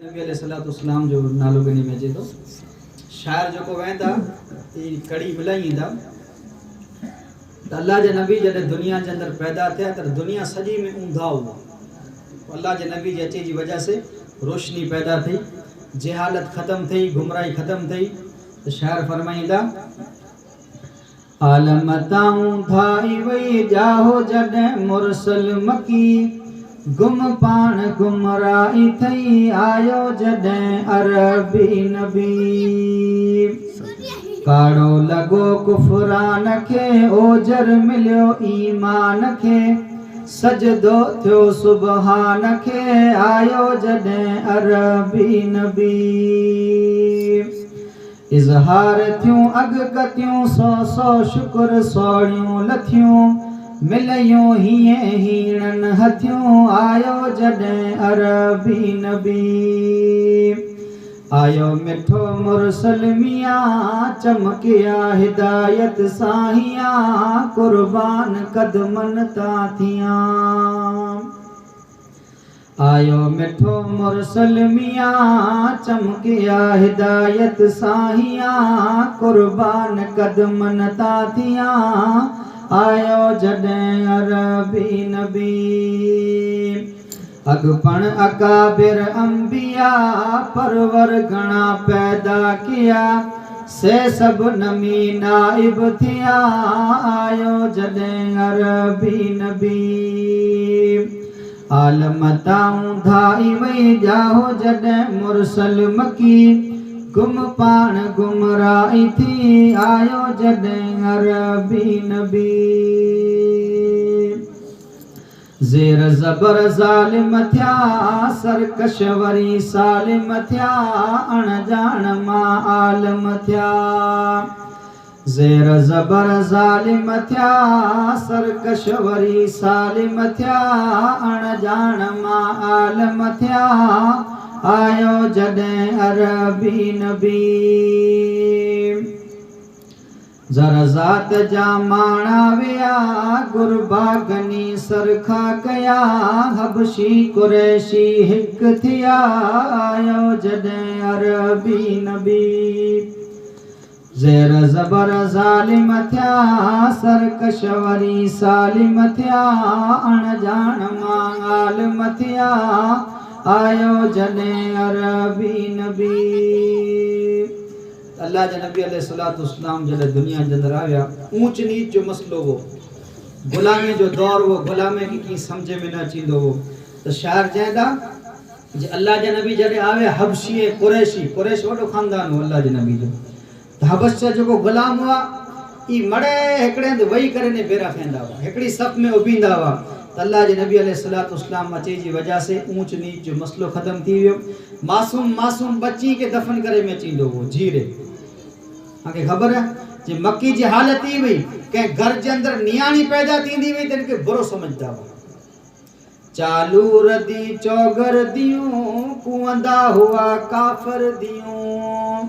नबी अलैहिस्सलाम जो नालो गनी में अचे थो शायर जो वेंदा कड़ी मिलाईंदा त अल्लाह जे नबी जॾहिं दुनिया जे अंदर पैदा थिया त दुनिया सॼी में ऊंधा हुआ। अल्लाह जे नबी जे अचे जी वजह से रोशनी पैदा थी, जहालत ख़त्म थी, गुमराही ख़त्म थी। तो शायर फरमाईंदा आलम ताऊं धाई वई जाहो जॾहिं मुरसल मकी गुम पाण गुमराही थई आयो जॾहिं अरबी नबी काड़ो लगो कुफरान खे ओजर मिलियो ईमान खे सजदो थियो सुबहान खे आयो जॾहिं अरबी नबी इज़हार थियूं अगकतियूं सौ सौ शुक्र सौड़ियूं लथियूं मिलयूं हीअं हीणन हथियूं आयो जॾहिं अरबी नबी आयो मिठो मुरसल मियां चमकिया हिदायत साहियां कुर्बान कदमन ता थियां आयो मिठो मुरसल मियां चमकिया हिदायत साहियां कुर्बान कदमन ता थियां आयो जॾहिं अरबी नबी अगपण अकाबिर अंबिया परवर घणा पैदा किया से सब नमी नाइब थिया आयो जॾहिं अरबी नबी आलम ताऊं धाई वई जाहो जॾहिं मुरसल मकी गुम पाण गुमराही थी आयो जॾहिं अरबी नबी ज़ेर ज़बर ज़ालिम थिया सरकश वरी सालिम थिया अणजाण मां आलम थिया ज़ेर ज़बर ज़ालिम थिया सरकश वरी सालिम थिया अणजाण मां आलम थिया आयो जॾहिं अरबी नबी ज़रज़ात जा माणा विया गुरबागनी सरखा कया हबशी कुरैशी हिक थिया आयो जॾहिं अरबी नबी ज़ेर ज़बर ज़ालिम थिया सरकश वरी सालिम थिया अणजाण मां आलिम थिया आयो जॾहिं अरबी नबी अल्लाह जे नबी अलैहिस्सलाम जॾहिं दुनिया जे अंदर आया ऊंच नीच जो मसलो हो, गुलामी जो दौर हो, गुलामी की की समझ में न अचींदो हो। तो शायर चवंदा जे अल्लाह जे नबी जॾहिं आया हबशी कुरैशी कुरैश वॾो खानदान हो अल्लाह जे नबी जो त हबश जा जेको गुलाम हुआ ई मड़े हिकिड़े हंधि वेही करे ने बेरा खाईंदा हुआ, हिकिड़ी सफ़ में उबींदा हुआ। त अल्लाह जे नबी अलैहिस्सलाम अचे जी वजह से ऊंच नीच जो मसलो ख़त्म थी वियो। मासूम मासूम बच्ची के दफन करे में अचींदो हो जीरे आके खबर है जे मक्की जी हालत ई हुई के घर के अंदर नियाणी पैदा थींदी हुई त इनके बुरो समझदा हुआ। चालू रदी चौगर दियूं कुंदा हुआ काफर दियूं